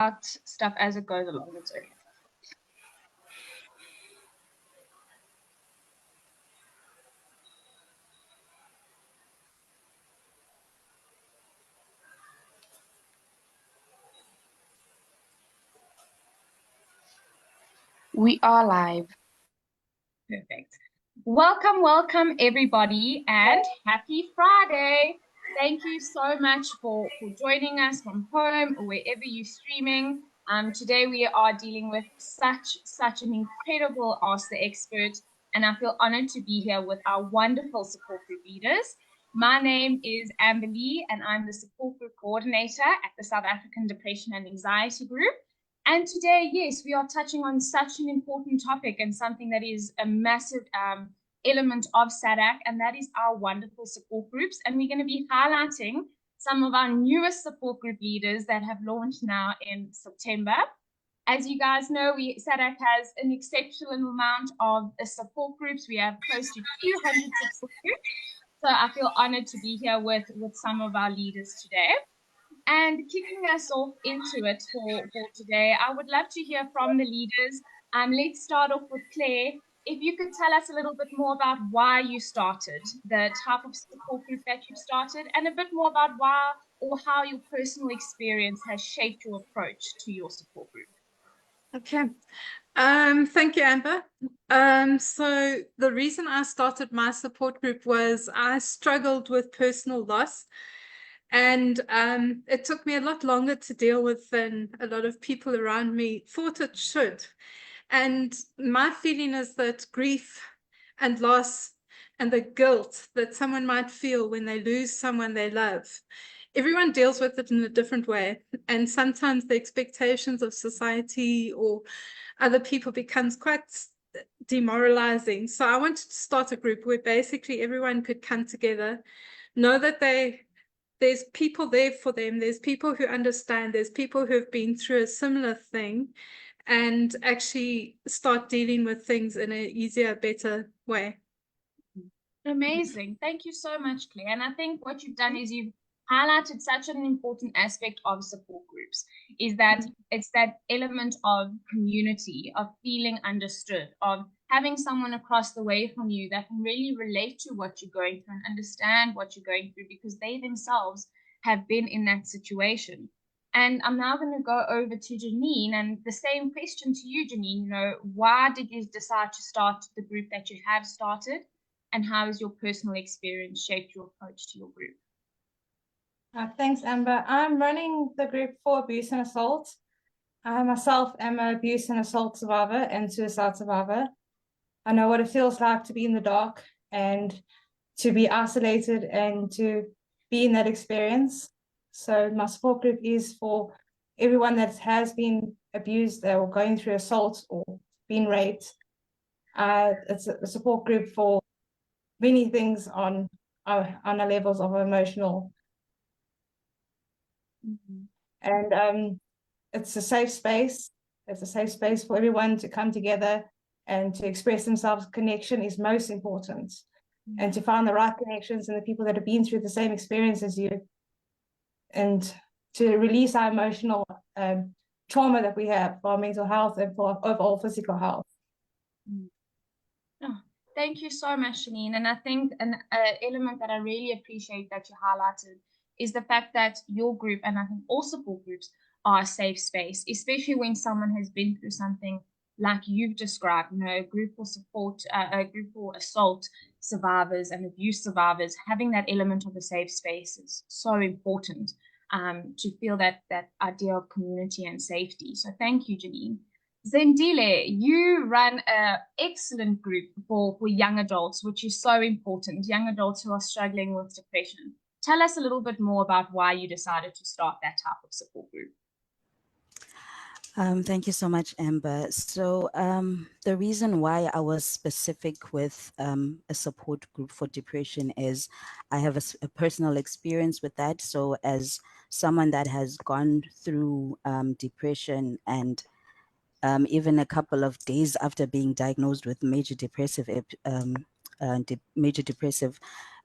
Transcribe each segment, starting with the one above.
out stuff as it goes along. It's okay. We are live. Perfect. Welcome, everybody, and happy Friday. Thank you so much for joining us from home or wherever you're streaming. Today we are dealing with such an incredible Ask the Expert, and I feel honored to be here with our wonderful support group leaders. My name is Amber Lee, and I'm the support group coordinator at the South African Depression and Anxiety Group. And today, yes, we are touching on such an important topic and something that is a massive element of Sadag, and that is our wonderful support groups. And we're going to be highlighting some of our newest support group leaders that have launched now in September. As you guys know, Sadag has an exceptional amount of support groups. We have close to 200 support groups. So I feel honored to be here with some of our leaders today. And kicking us off into it for today, I would love to hear from the leaders. Let's start off with Claire. If you could tell us a little bit more about why you started, the type of support group that you started, and a bit more about why or how your personal experience has shaped your approach to your support group. Okay. Thank you, Amber. So the reason I started my support group was I struggled with personal loss. And it took me a lot longer to deal with than a lot of people around me thought it should. And my feeling is that grief and loss and the guilt that someone might feel when they lose someone they love, everyone deals with it in a different way. And sometimes the expectations of society or other people becomes quite demoralizing. So I wanted to start a group where basically everyone could come together, know that there's people there for them, there's people who understand, there's people who have been through a similar thing, and actually start dealing with things in an easier, better way. Amazing. Thank you so much, Claire. And I think what you've done is you've highlighted such an important aspect of support groups, is that it's that element of community, of feeling understood, of having someone across the way from you that can really relate to what you're going through and understand what you're going through because they themselves have been in that situation. And I'm now going to go over to Janine, and the same question to you, Janine. You know, why did you decide to start the group that you have started? And how has your personal experience shaped your approach to your group? Thanks, Amber. I'm running the group for abuse and assault. I myself am an abuse and assault survivor and suicide survivor. I know what it feels like to be in the dark and to be isolated and to be in that experience. So my support group is for everyone that has been abused or going through assault or been raped. It's a support group for many things on the levels of emotional. And it's a safe space. It's a safe space for everyone to come together and to express themselves. Connection is most important, and to find the right connections and the people that have been through the same experience as you, and to release our emotional trauma that we have for our mental health and for overall physical health. Oh, thank you so much, Janine. And I think an element that I really appreciate that you highlighted is the fact that your group, and I think all support groups, are a safe space, especially when someone has been through something like you've described, you know, a group for support, a group for assault survivors and abuse survivors. Having that element of a safe space is so important to feel that idea of community and safety. So thank you, Janine. Zendile, you run an excellent group for young adults, which is so important, young adults who are struggling with depression. Tell us a little bit more about why you decided to start that type of support group. Thank you so much, Amber. So the reason why I was specific with a support group for depression is I have a personal experience with that. So as someone that has gone through depression and even a couple of days after being diagnosed with major depressive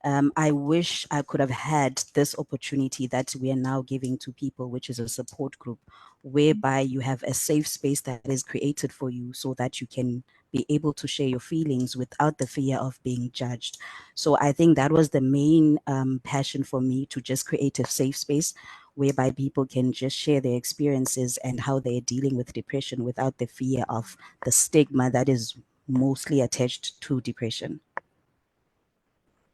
I wish I could have had this opportunity that we are now giving to people, which is a support group, whereby you have a safe space that is created for you so that you can be able to share your feelings without the fear of being judged. So I think that was the main passion for me, to just create a safe space whereby people can just share their experiences and how they're dealing with depression without the fear of the stigma that is mostly attached to depression.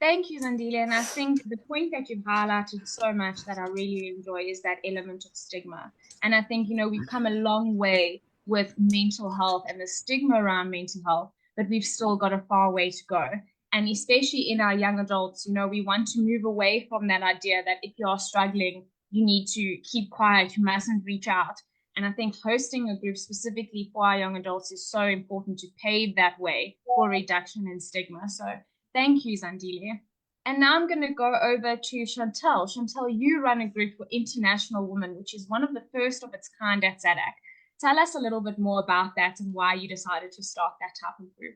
Thank you, Zandilia. And I think the point that you've highlighted so much that I really enjoy is that element of stigma. And I think, we've come a long way with mental health and the stigma around mental health, but we've still got a far way to go. And especially in our young adults, we want to move away from that idea that if you are struggling, you need to keep quiet, you mustn't reach out. And I think hosting a group specifically for our young adults is so important to pave that way for reduction in stigma. So thank you, Zandilia. And now I'm going to go over to Chantel. Chantel, you run a group for international women, which is one of the first of its kind at Sadag. Tell us a little bit more about that and why you decided to start that type of group.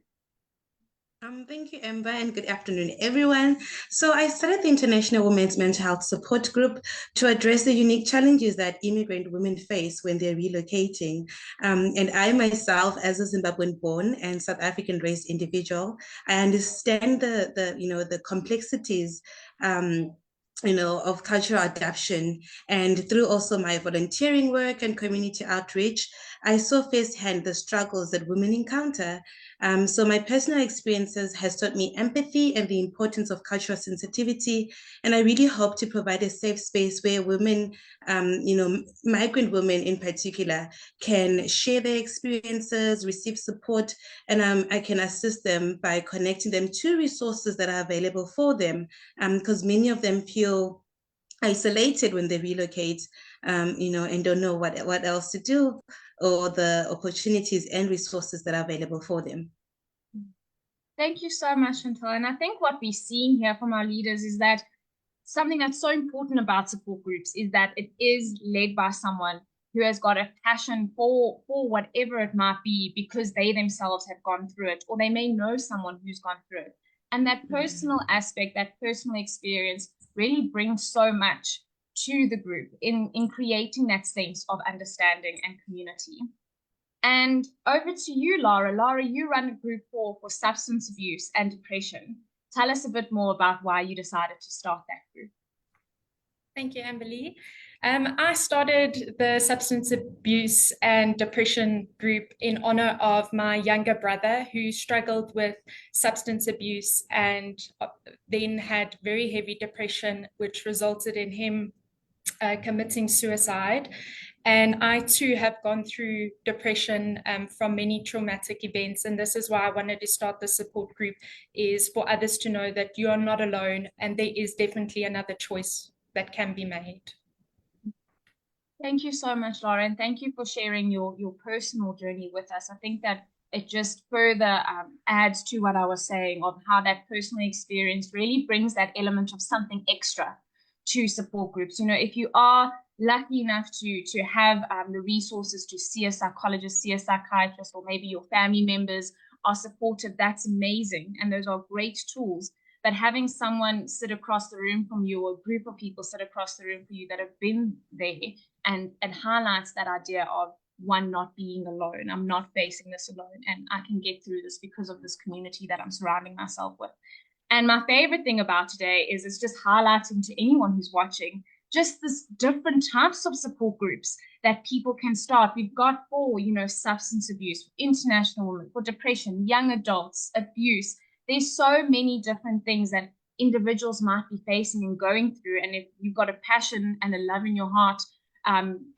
Thank you, Amber, and good afternoon, everyone. So I started the International Women's Mental Health Support Group to address the unique challenges that immigrant women face when they're relocating. And I myself, as a Zimbabwean-born and South African-raised individual, I understand the complexities of cultural adaptation. And through also my volunteering work and community outreach, I saw firsthand the struggles that women encounter. So my personal experiences has taught me empathy and the importance of cultural sensitivity. And I really hope to provide a safe space where women, migrant women in particular, can share their experiences, receive support, and I can assist them by connecting them to resources that are available for them, because many of them feel isolated when they relocate, and don't know what else to do, or the opportunities and resources that are available for them. Thank you so much, Chantal. And I think what we're seeing here from our leaders is that something that's so important about support groups is that it is led by someone who has got a passion for whatever it might be, because they themselves have gone through it, or they may know someone who's gone through it. And that personal aspect, that personal experience really brings so much to the group in creating that sense of understanding and community. And over to you, Lara. Lara, you run a group for substance abuse and depression. Tell us a bit more about why you decided to start that group. Thank you, Amberly. I started the substance abuse and depression group in honor of my younger brother, who struggled with substance abuse and then had very heavy depression, which resulted in him committing suicide. And I too have gone through depression from many traumatic events. And this is why I wanted to start the support group, is for others to know that you are not alone and there is definitely another choice that can be made. Thank you so much, Laura, and thank you for sharing your personal journey with us. I think that it just further adds to what I was saying of how that personal experience really brings that element of something extra to support groups. If you are lucky enough to have the resources to see a psychologist, see a psychiatrist, or maybe your family members are supportive, that's amazing. And those are great tools. But having someone sit across the room from you, or a group of people sit across the room for you that have been there, and highlights that idea of one not being alone. I'm not facing this alone, and I can get through this because of this community that I'm surrounding myself with. And my favorite thing about today is it's just highlighting to anyone who's watching just this different types of support groups that people can start. We've got for, substance abuse, for international women, for depression, young adults, abuse. There's so many different things that individuals might be facing and going through. And if you've got a passion and a love in your heart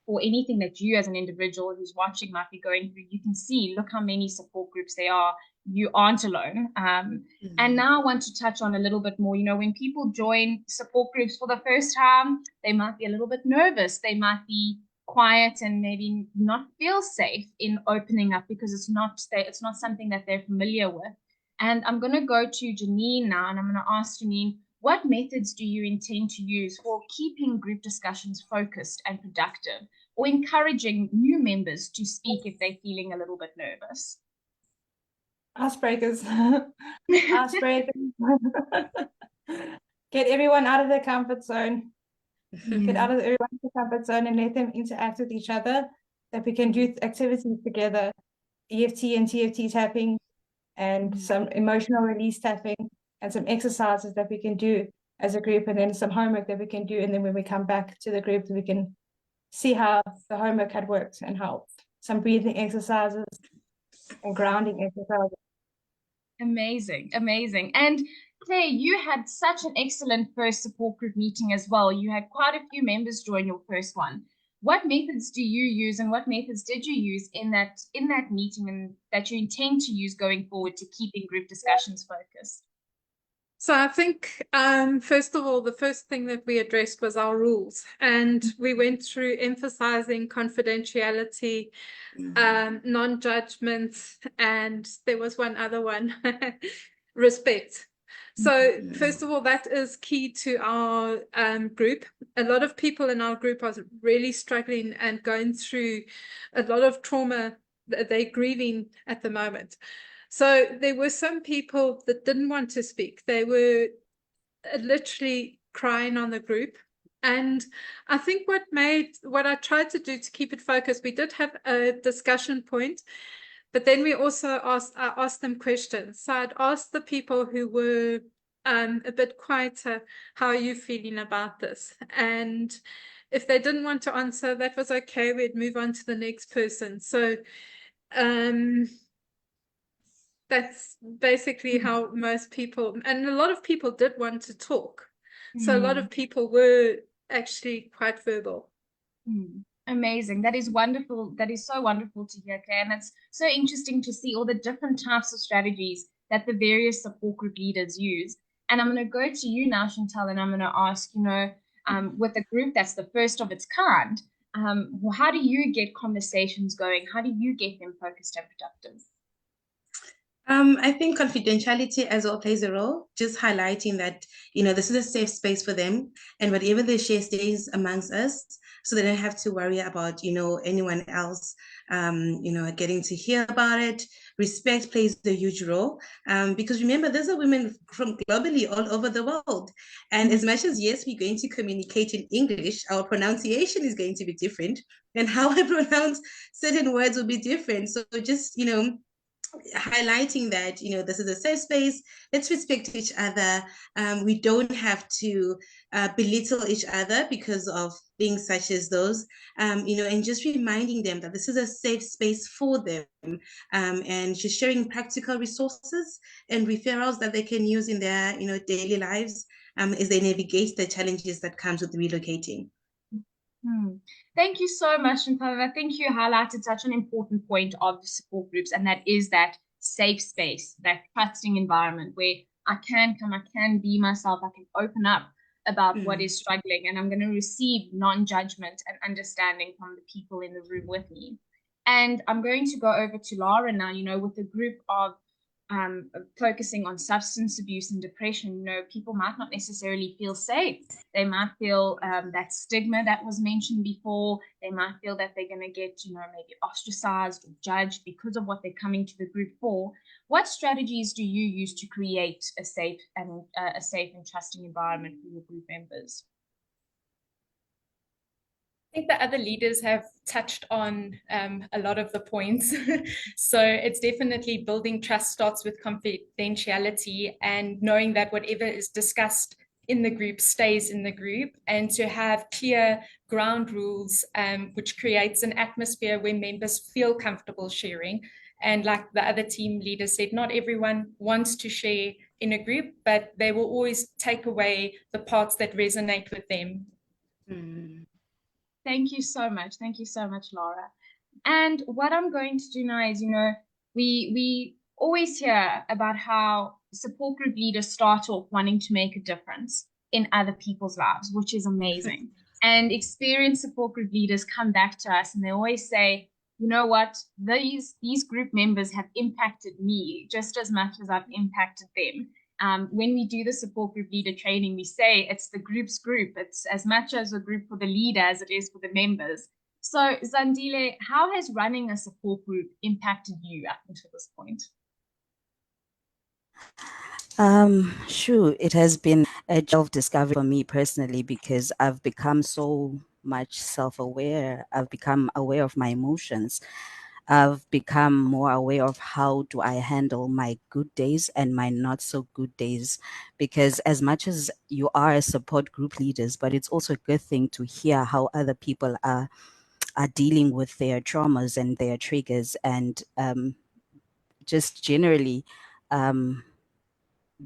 for anything that you as an individual who's watching might be going through, you can see, look how many support groups there are. You aren't alone. And now I want to touch on a little bit more, when people join support groups for the first time, they might be a little bit nervous. They might be quiet and maybe not feel safe in opening up because it's not something that they're familiar with. And I'm going to go to Janine now, and I'm going to ask Janine, what methods do you intend to use for keeping group discussions focused and productive, or encouraging new members to speak if they're feeling a little bit nervous? Icebreakers. Icebreakers. get everyone out of their comfort zone. Get out Mm. of everyone's comfort zone and let them interact with each other, that we can do activities together, EFT and TFT tapping, and some emotional release tapping, and some exercises that we can do as a group, and then some homework that we can do. And then when we come back to the group, we can see how the homework had worked and how some breathing exercises and grounding exercises. Amazing, amazing. And Claire, you had such an excellent first support group meeting as well. You had quite a few members join your first one. What methods do you use, and what methods did you use in that meeting, and that you intend to use going forward to keeping group discussions focused? So I think, first of all, the first thing that we addressed was our rules, and we went through emphasizing confidentiality, non-judgment, and there was one other one, respect. So first of all, that is key to our group. A lot of people in our group are really struggling and going through a lot of trauma that they're grieving at the moment. So there were some people that didn't want to speak. They were literally crying on the group. And I think what I tried to do to keep it focused, we did have a discussion point, but then we also asked them questions. So I'd asked the people who were a bit quieter, how are you feeling about this? And if they didn't want to answer, that was okay. We'd move on to the next person. So that's basically how most people, and a lot of people did want to talk. So a lot of people were actually quite verbal. Amazing. That is wonderful. That is so wonderful to hear, Claire. And it's so interesting to see all the different types of strategies that the various support group leaders use. And I'm going to go to you now, Chantal, and I'm going to ask, with a group that's the first of its kind, how do you get conversations going? How do you get them focused and productive? I think confidentiality as well plays a role, just highlighting that, this is a safe space for them, and whatever they share stays amongst us, so they don't have to worry about, anyone else, getting to hear about it. Respect plays a huge role, because remember, these are women from globally all over the world. And as much as, yes, we're going to communicate in English, our pronunciation is going to be different, and how I pronounce certain words will be different. So just, highlighting that this is a safe space, let's respect each other, we don't have to belittle each other because of things such as those, and just reminding them that this is a safe space for them, and just sharing practical resources and referrals that they can use in their daily lives, as they navigate the challenges that comes with relocating. Thank you so much, Chantal. I think you highlighted such an important point of the support groups, and that is that safe space, that trusting environment where I can come, I can be myself, I can open up about what is struggling, and I'm going to receive non-judgment and understanding from the people in the room with me. And I'm going to go over to Laura now, with a group of focusing on substance abuse and depression. People might not necessarily feel safe. They might feel that stigma that was mentioned before. They might feel that they're going to get, maybe ostracized or judged because of what they're coming to the group for. What strategies do you use to create a safe and trusting environment for your group members? I think the other leaders have touched on a lot of the points. So it's definitely building trust starts with confidentiality and knowing that whatever is discussed in the group stays in the group, and to have clear ground rules, which creates an atmosphere where members feel comfortable sharing. And like the other team leaders said, not everyone wants to share in a group, but they will always take away the parts that resonate with them. Thank you so much. Thank you so much, Laura. And what I'm going to do now is, we always hear about how support group leaders start off wanting to make a difference in other people's lives, which is amazing. And experienced support group leaders come back to us and they always say, you know what, these group members have impacted me just as much as I've impacted them. When we do the support group leader training, we say it's the group's group. It's as much as a group for the leader as it is for the members. So Zandile, how has running a support group impacted you up until this point? Sure, it has been a self-discovery for me personally because I've become so much self-aware. I've become aware of my emotions. I've become more aware of how do I handle my good days and my not so good days. Because as much as you are a support group leaders, but it's also a good thing to hear how other people are dealing with their traumas and their triggers and just generally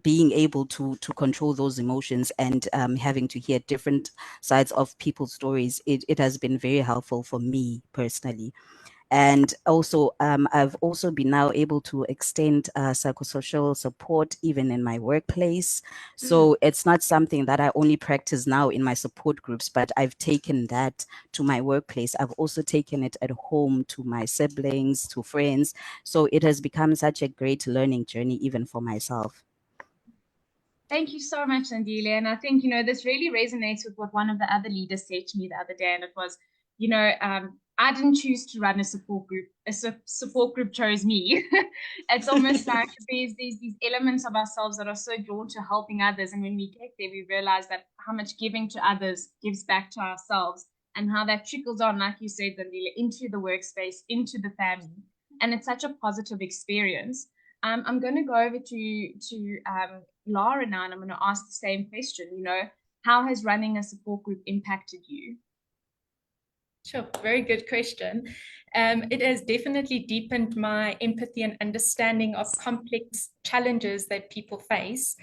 being able to control those emotions and having to hear different sides of people's stories, it has been very helpful for me personally. And also, I've also been now able to extend psychosocial support even in my workplace. So it's not something that I only practice now in my support groups, but I've taken that to my workplace. I've also taken it at home to my siblings, to friends. So it has become such a great learning journey, even for myself. Thank you so much, Andile. And I think, this really resonates with what one of the other leaders said to me the other day. And it was, I didn't choose to run a support group. Support group chose me. It's almost like there's these elements of ourselves that are so drawn to helping others. And when we get there, we realize that how much giving to others gives back to ourselves and how that trickles on, like you said, Andile, into the workspace, into the family. And it's such a positive experience. I'm going to go over to Lara now, and I'm going to ask the same question. How has running a support group impacted you? Sure, very good question. It has definitely deepened my empathy and understanding of complex challenges that people face.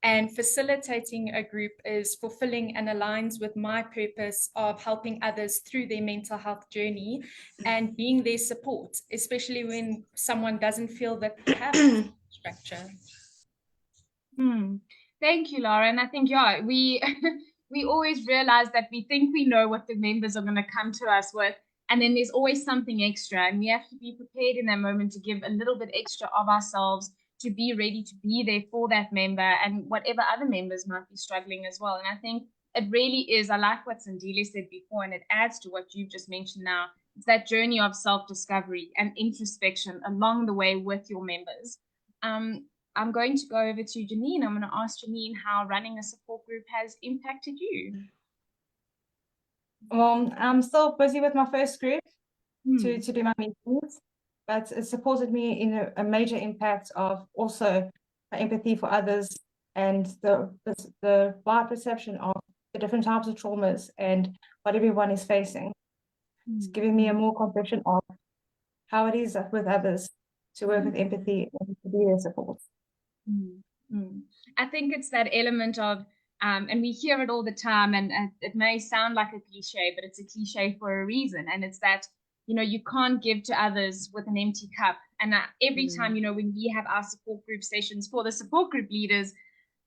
And facilitating a group is fulfilling and aligns with my purpose of helping others through their mental health journey and being their support, especially when someone doesn't feel that they have structure. Thank you, Laura. And I think, we we always realize that we think we know what the members are going to come to us with, and then there's always something extra, and we have to be prepared in that moment to give a little bit extra of ourselves to be ready to be there for that member and whatever other members might be struggling as well. And I think it really is, I like what Sandile said before, and it adds to what you've just mentioned now. It's that journey of self-discovery and introspection along the way with your members. I'm going to go over to Janine. I'm going to ask Janine how running a support group has impacted you. Well, I'm still busy with my first group to do my meetings, but it supported me in a major impact of also my empathy for others and the wide perception of the different types of traumas and what everyone is facing. It's giving me a more compassion of how it is with others to work with empathy and to be their support. I think it's that element of, and we hear it all the time, and it may sound like a cliche, but it's a cliche for a reason. And it's that, you can't give to others with an empty cup. And every time, when we have our support group sessions for the support group leaders,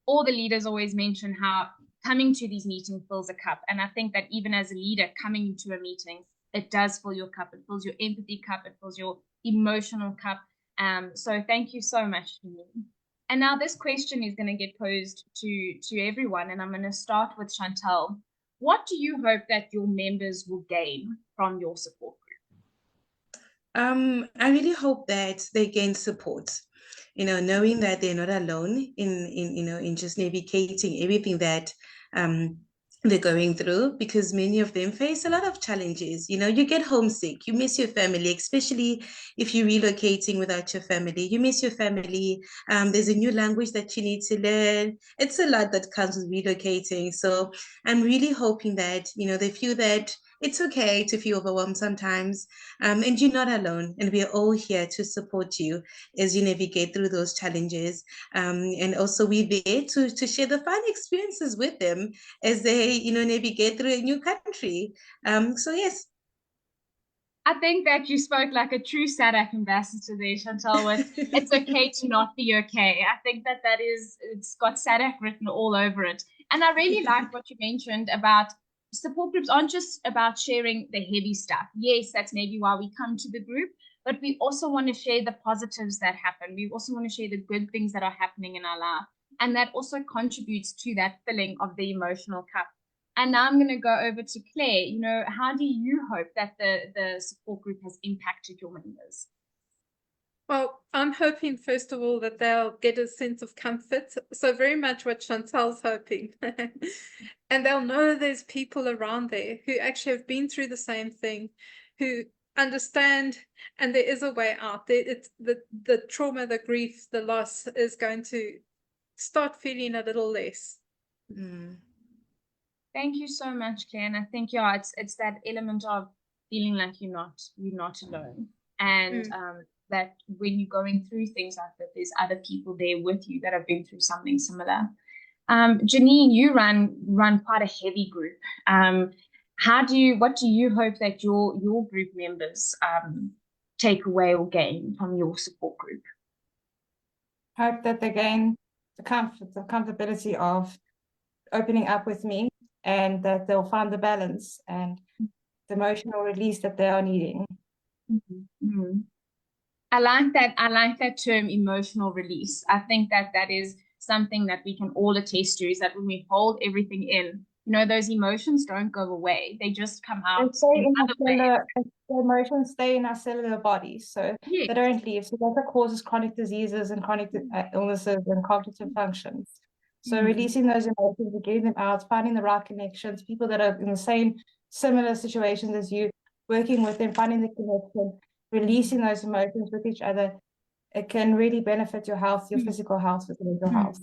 all the leaders always mention how coming to these meetings fills a cup. And I think that even as a leader coming to a meeting, it does fill your cup. It fills your empathy cup. It fills your emotional cup. So thank you so much, Janine. And now this question is going to get posed to everyone, and I'm going to start with Chantal. What do you hope that your members will gain from your support group? I really hope that they gain support, knowing that they're not alone in just navigating everything that they're going through, because many of them face a lot of challenges. You get homesick, you miss your family, especially if you're relocating without your family. You miss your family. There's a new language that you need to learn. It's a lot that comes with relocating. So I'm really hoping that, they feel that it's okay to feel overwhelmed sometimes, and you're not alone, and we're all here to support you as you navigate through those challenges. And also we're there to share the fun experiences with them as they, navigate through a new country. So yes. I think that you spoke like a true Sadag ambassador there, Chantal, with it's okay to not be okay. I think that it's got Sadag written all over it. And I really like what you mentioned about support groups aren't just about sharing the heavy stuff. Yes, that's maybe why we come to the group, but we also want to share the positives that happen. We also want to share the good things that are happening in our life. And that also contributes to that filling of the emotional cup. And now I'm going to go over to Claire. How do you hope that the support group has impacted your members? Well, I'm hoping, first of all, that they'll get a sense of comfort. So very much what Chantal's hoping. And they'll know there's people around there who actually have been through the same thing, who understand, and there is a way out. It's the trauma, the grief, the loss is going to start feeling a little less. Mm. Thank you so much, Claire. And I think, yeah, it's that element of feeling like you're not alone. And that when you're going through things like that, there's other people there with you that have been through something similar. Janine, you run quite a heavy group. What do you hope that your group members take away or gain from your support group? Hope that they gain the comfortability of opening up with me, and that they'll find the balance and the emotional release that they are needing. Mm-hmm. I like that term, emotional release. I think that is something that we can all attest to, is that when we hold everything in, those emotions don't go away. They just come out in other ways. The emotions stay in our cellular bodies, so Yes. they don't leave. So that causes chronic diseases and chronic illnesses and cognitive functions. So releasing those emotions, getting them out, finding the right connections, people that are in the same similar situations as you, working with them, finding the connection, releasing those emotions with each other, it can really benefit your health, your physical health, with your mental health.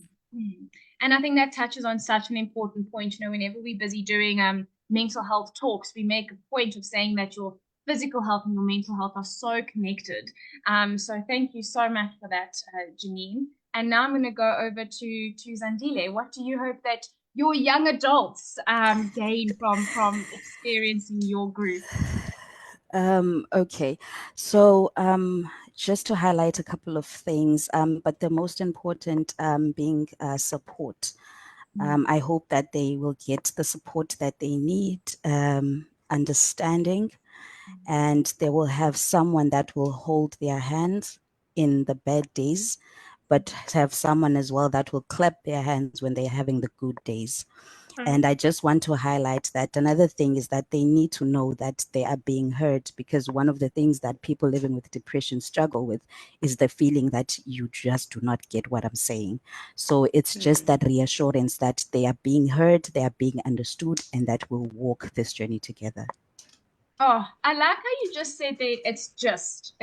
And I think that touches on such an important point. Whenever we're busy doing mental health talks, we make a point of saying that your physical health and your mental health are so connected. So thank you so much for that, Janine. And now I'm going to go over to Zandile. What do you hope that your young adults gain from experiencing your group? Okay, so just to highlight a couple of things, but the most important being support. I hope that they will get the support that they need, understanding, and they will have someone that will hold their hands in the bad days, but have someone as well that will clap their hands when they're having the good days. And I just want to highlight that another thing is that they need to know that they are being heard, because one of the things that people living with depression struggle with is the feeling that you just do not get what I'm saying. So it's just that reassurance that they are being heard, they are being understood, and that we'll walk this journey together. Oh, I like how you just said that it's just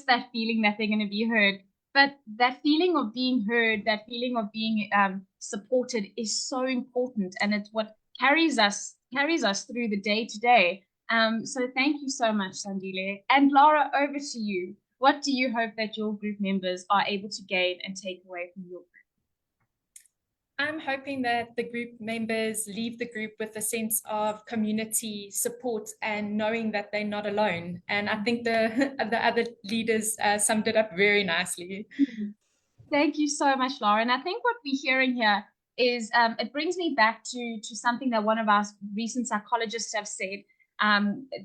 that feeling that they're going to be heard. But that feeling of being heard, that feeling of being supported is so important, and it's what carries us through the day to day. So thank you so much, Sandile. And Laura, over to you. What do you hope that your group members are able to gain and take away from your group? I'm hoping that the group members leave the group with a sense of community support and knowing that they're not alone. And I think the other leaders summed it up very nicely. Thank you so much, Laura. And I think what we're hearing here is it brings me back to something that one of our recent psychologists have said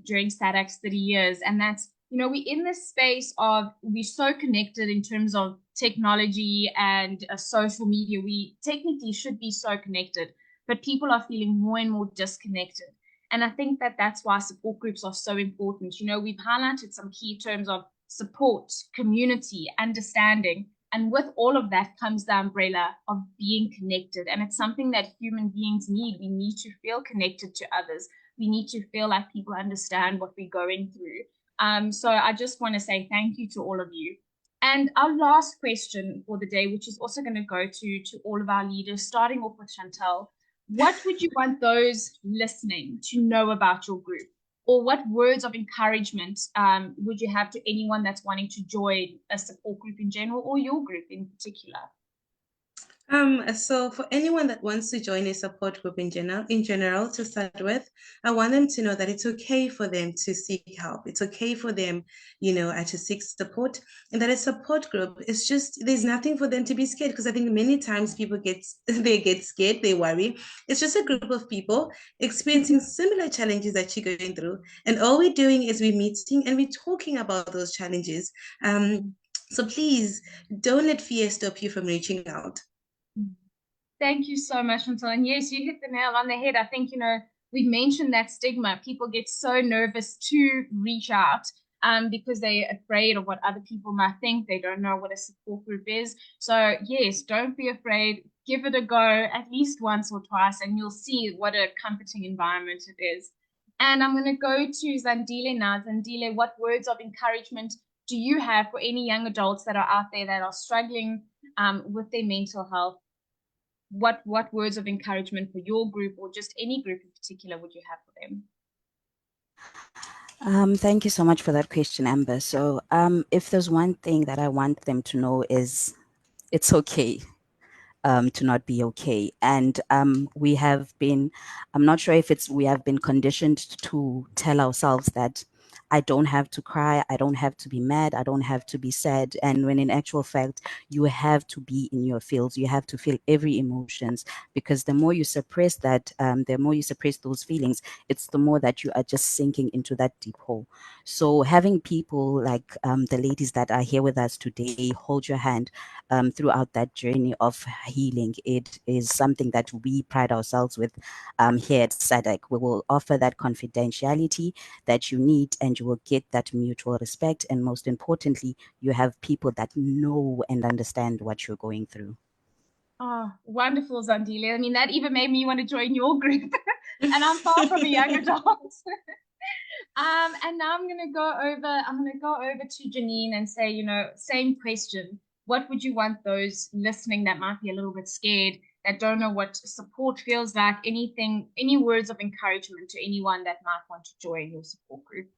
during Sadag's 30 years. And that's, we're in this space of, we're so connected in terms of technology and social media. We technically should be so connected, but people are feeling more and more disconnected. And I think that that's why support groups are so important. We've highlighted some key terms of support, community, understanding. And with all of that comes the umbrella of being connected. And it's something that human beings need. We need to feel connected to others. We need to feel like people understand what we're going through. So I just want to say thank you to all of you. And our last question for the day, which is also going to go to all of our leaders, starting off with Chantal. What would you want those listening to know about your group? Or what words of encouragement would you have to anyone that's wanting to join a support group in general, or your group in particular? So for anyone that wants to join a support group in general, to start with, I want them to know that it's okay for them to seek help. It's okay for them, to seek support, and that a support group is just, there's nothing for them to be scared, because I think many times people get scared, they worry. It's just a group of people experiencing similar challenges that you're going through, and all we're doing is we're meeting and we're talking about those challenges. So please don't let fear stop you from reaching out. Thank you so much, Chantal. And yes, you hit the nail on the head. I think, we've mentioned that stigma. People get so nervous to reach out. because they're afraid of what other people might think. They don't know what a support group is. So yes, don't be afraid. Give it a go at least once or twice, and you'll see what a comforting environment it is. And I'm going to go to Zandile now. Zandile, what words of encouragement do you have for any young adults that are out there that are struggling with their mental health? What words of encouragement for your group, or just any group in particular, would you have for them? Thank you so much for that question, Amber. So if there's one thing that I want them to know is it's okay to not be okay. And we have been, I'm not sure if we have been conditioned to tell ourselves that I don't have to cry, I don't have to be mad, I don't have to be sad. And when in actual fact, you have to be in your feels, you have to feel every emotions, because the more you suppress that, the more you suppress those feelings, it's the more that you are just sinking into that deep hole. So having people like the ladies that are here with us today hold your hand throughout that journey of healing, it is something that we pride ourselves with here at Sadag. We will offer that confidentiality that you need, and you will get that mutual respect. And most importantly, you have people that know and understand what you're going through. Oh, wonderful, Zandile. I mean, that even made me want to join your group. And I'm far from a young adult. And now I'm gonna go over to Janine and say, same question. What would you want those listening that might be a little bit scared, that don't know what support feels like, any words of encouragement to anyone that might want to join your support group?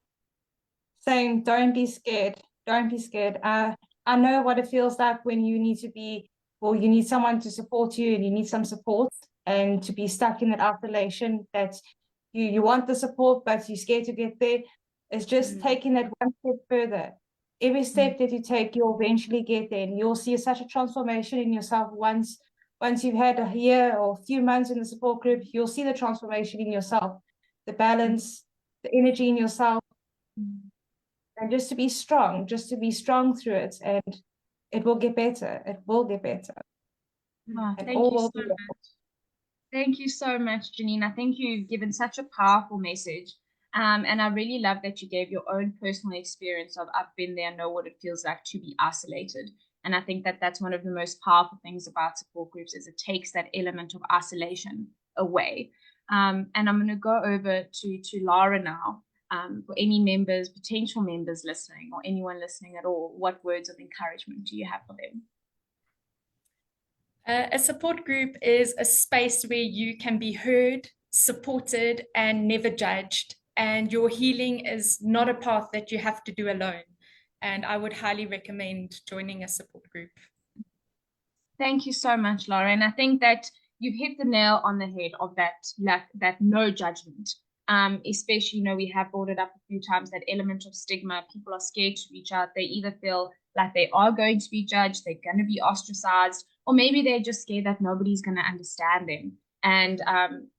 Saying, don't be scared. Don't be scared. I know what it feels like when you need to be, or you need someone to support you, and you need some support, and to be stuck in that isolation that you want the support, but you're scared to get there. It's just taking that one step further. Every step that you take, you'll eventually get there, and you'll see such a transformation in yourself once you've had a year or a few months in the support group. You'll see the transformation in yourself, the balance, the energy in yourself. And just to be strong through it, and it will get better. It will get better. Oh, and thank all you will so be much. Thank you so much, Janine. I think you've given such a powerful message. And I really love that you gave your own personal experience of I've been there, know what it feels like to be isolated. And I think that that's one of the most powerful things about support groups, is it takes that element of isolation away. And I'm going to go over to Lara now. For any members, potential members listening, or anyone listening at all, what words of encouragement do you have for them? A support group is a space where you can be heard, supported, and never judged. And your healing is not a path that you have to do alone. And I would highly recommend joining a support group. Thank you so much, Laura. And I think that you've hit the nail on the head of that no judgment. Especially, we have brought it up a few times, that element of stigma. People are scared to reach out. They either feel like they are going to be judged, they're going to be ostracized, or maybe they're just scared that nobody's going to understand them. And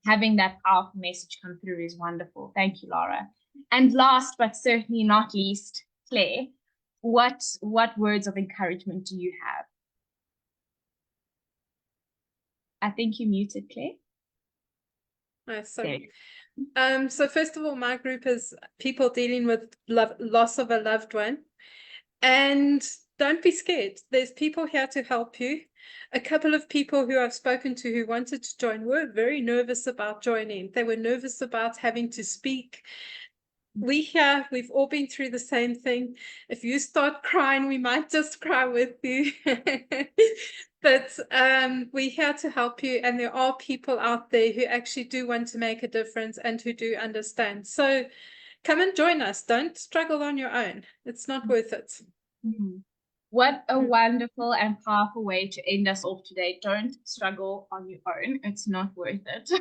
having that powerful message come through is wonderful. Thank you, Laura. And last but certainly not least, Claire, what words of encouragement do you have? I think you muted, Claire. Oh, sorry. So first of all, my group is people dealing with loss of a loved one. And don't be scared. There's people here to help you. A couple of people who I've spoken to who wanted to join were very nervous about joining. They were nervous about having to speak. We've all been through the same thing. If you start crying, we might just cry with you. But we're here to help you, and there are people out there who actually do want to make a difference and who do understand. So come and join us. Don't struggle on your own. It's not worth it. What a wonderful and powerful way to end us off today. Don't struggle on your own. It's not worth it.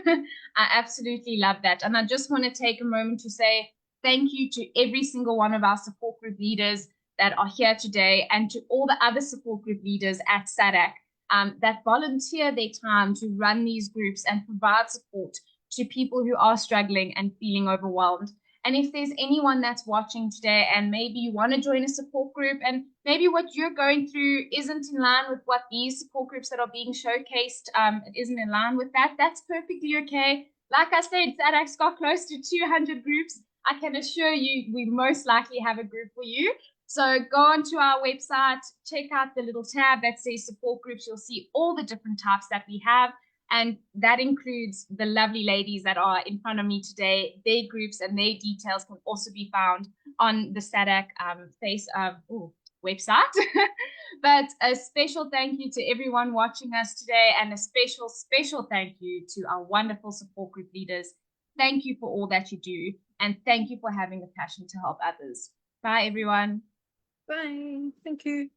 I absolutely love that. And I just want to take a moment to say thank you to every single one of our support group leaders that are here today, and to all the other support group leaders at Sadag that volunteer their time to run these groups and provide support to people who are struggling and feeling overwhelmed. And if there's anyone that's watching today and maybe you want to join a support group, and maybe what you're going through isn't in line with what these support groups that are being showcased, it isn't in line with that, that's perfectly okay. Like I said, Sadag's got close to 200 groups. I can assure you we most likely have a group for you. So go onto our website, check out the little tab that says support groups. You'll see all the different types that we have. And that includes the lovely ladies that are in front of me today. Their groups and their details can also be found on the Sadag website. But a special thank you to everyone watching us today, and a special thank you to our wonderful support group leaders. Thank you for all that you do, and thank you for having a passion to help others. Bye, everyone. Bye. Thank you.